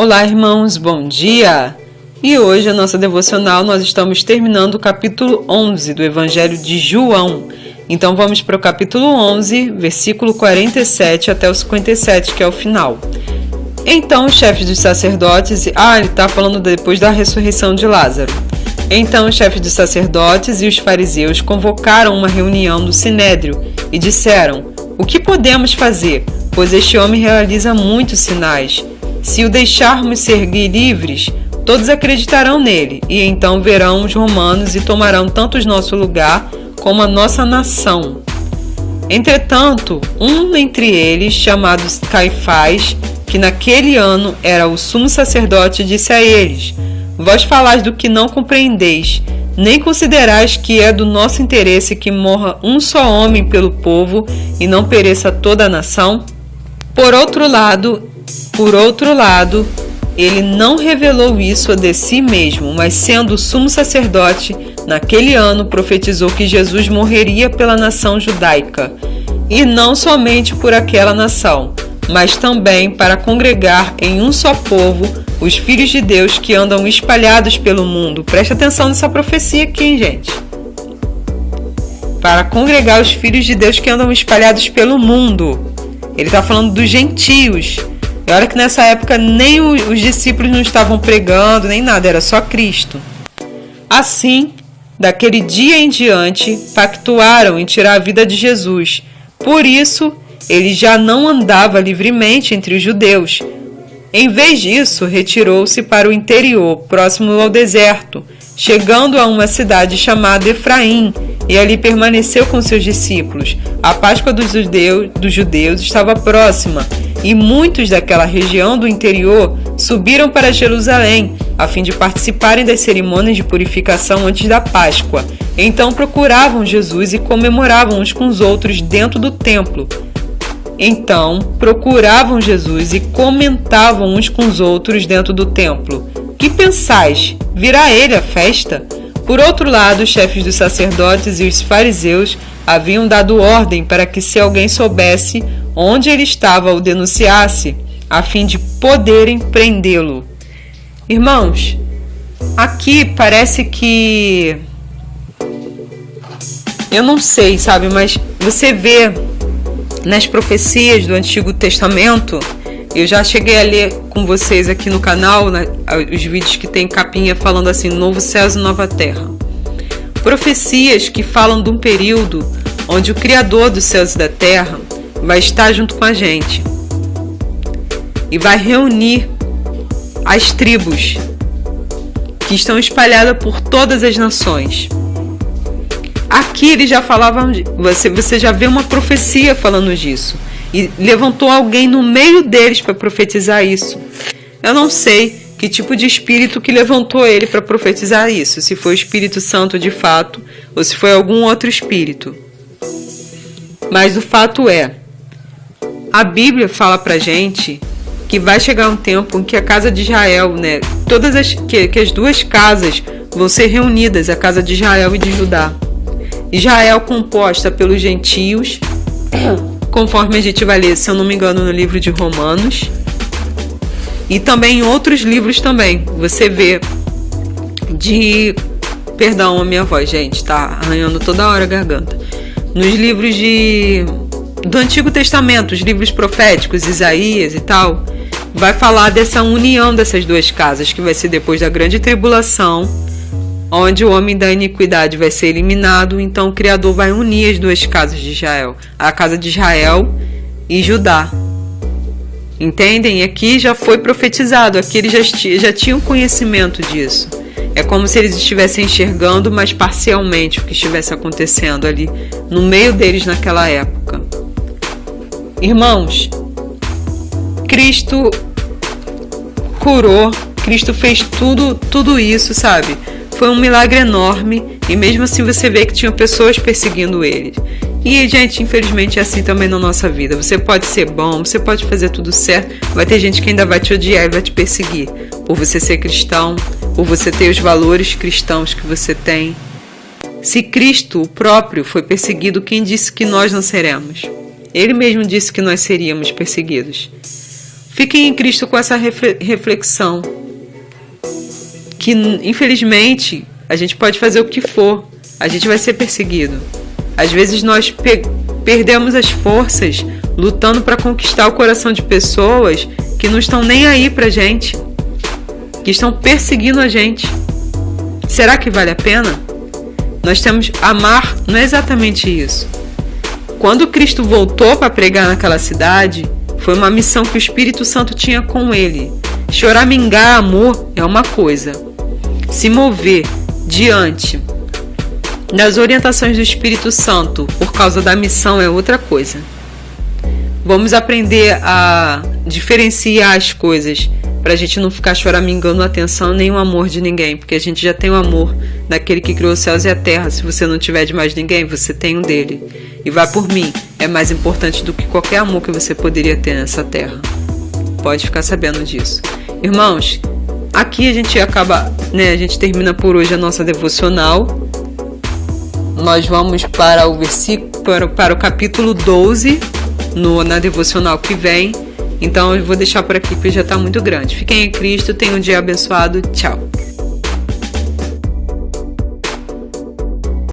Olá, irmãos, bom dia! E hoje, a nossa devocional, nós estamos terminando o capítulo 11 do Evangelho de João. Então, vamos para o capítulo 11, versículo 47 até o 57, que é o final. Então, os chefes dos sacerdotes... ele está falando depois da ressurreição de Lázaro. Então, os chefes dos sacerdotes e os fariseus convocaram uma reunião do Sinédrio e disseram: "O que podemos fazer? Pois este homem realiza muitos sinais. Se o deixarmos seguir livres, todos acreditarão nele, e então verão os romanos e tomarão tanto o nosso lugar como a nossa nação." Entretanto, um entre eles, chamado Caifás, que naquele ano era o sumo sacerdote, disse a eles: "Vós falais do que não compreendeis, nem considerais que é do nosso interesse que morra um só homem pelo povo e não pereça toda a nação?" Por outro lado, ele não revelou isso de si mesmo, mas sendo sumo sacerdote, naquele ano profetizou que Jesus morreria pela nação judaica, e não somente por aquela nação, mas também para congregar em um só povo os filhos de Deus que andam espalhados pelo mundo. Presta atenção nessa profecia aqui, hein, gente? Para congregar os filhos de Deus que andam espalhados pelo mundo. Ele está falando dos gentios. E olha que nessa época nem os discípulos não estavam pregando, nem nada, era só Cristo. Assim, daquele dia em diante, pactuaram em tirar a vida de Jesus. Por isso, ele já não andava livremente entre os judeus. Em vez disso, retirou-se para o interior, próximo ao deserto, chegando a uma cidade chamada Efraim, e ali permaneceu com seus discípulos. A Páscoa dos judeus estava próxima, e muitos daquela região do interior subiram para Jerusalém, a fim de participarem das cerimônias de purificação antes da Páscoa. Então procuravam Jesus e comemoravam uns com os outros dentro do templo. "Que pensais? Virá ele a festa?" Por outro lado, os chefes dos sacerdotes e os fariseus haviam dado ordem para que, se alguém soubesse onde ele estava, o denunciasse, a fim de poderem prendê-lo. Irmãos, aqui parece que... eu não sei, sabe? Mas você vê nas profecias do Antigo Testamento... Eu já cheguei a ler com vocês aqui no canal, os vídeos que tem capinha falando assim: Novo Céus e Nova Terra. Profecias que falam de um período onde o Criador dos céus e da terra vai estar junto com a gente e vai reunir as tribos que estão espalhadas por todas as nações. Aqui ele já falava, você já vê uma profecia falando disso. E levantou alguém no meio deles para profetizar isso. Eu não sei que tipo de espírito que levantou ele para profetizar isso. Se foi o Espírito Santo de fato, ou se foi algum outro espírito. Mas o fato é, a Bíblia fala pra gente que vai chegar um tempo em que a casa de Israel, que as duas casas vão ser reunidas, a casa de Israel e de Judá. Israel composta pelos gentios, conforme a gente vai ler, se eu não me engano, no livro de Romanos, e também em outros livros também. Você vê perdão a minha voz, gente, tá arranhando toda hora a garganta. Nos livros do Antigo Testamento, os livros proféticos, Isaías e tal, vai falar dessa união dessas duas casas, que vai ser depois da grande tribulação, onde o homem da iniquidade vai ser eliminado. Então o Criador vai unir as duas casas de Israel, a casa de Israel e Judá. Entendem? Aqui já foi profetizado, aqui eles já tinham conhecimento disso. É como se eles estivessem enxergando, mas parcialmente, o que estivesse acontecendo ali no meio deles naquela época. Irmãos, Cristo curou, Cristo fez tudo isso, sabe? Foi um milagre enorme, e mesmo assim você vê que tinha pessoas perseguindo ele. E, gente, infelizmente é assim também na nossa vida. Você pode ser bom, você pode fazer tudo certo, vai ter gente que ainda vai te odiar e vai te perseguir por você ser cristão, por você ter os valores cristãos que você tem. Se Cristo, o próprio, foi perseguido, quem disse que nós não seremos? Ele mesmo disse que nós seríamos perseguidos. Fiquem em Cristo com essa reflexão. Que, infelizmente, a gente pode fazer o que for, a gente vai ser perseguido. Às vezes nós perdemos as forças lutando para conquistar o coração de pessoas que não estão nem aí pra gente, que estão perseguindo a gente. Será que vale a pena? Nós temos amar, não é exatamente isso. Quando Cristo voltou para pregar naquela cidade, foi uma missão que o Espírito Santo tinha com ele. Choramingar amor é uma coisa. Se mover diante das orientações do Espírito Santo por causa da missão é outra coisa. Vamos aprender a diferenciar as coisas para a gente não ficar choramingando a atenção nem o amor de ninguém, porque a gente já tem o amor daquele que criou os céus e a terra. Se você não tiver de mais ninguém, você tem um dele. E vai por mim, é mais importante do que qualquer amor que você poderia ter nessa terra. Pode ficar sabendo disso. Irmãos, aqui a gente acaba, a gente termina por hoje a nossa devocional. Nós vamos para o versículo, para o capítulo 12, na devocional que vem. Então eu vou deixar por aqui porque já está muito grande. Fiquem em Cristo, tenham um dia abençoado. Tchau.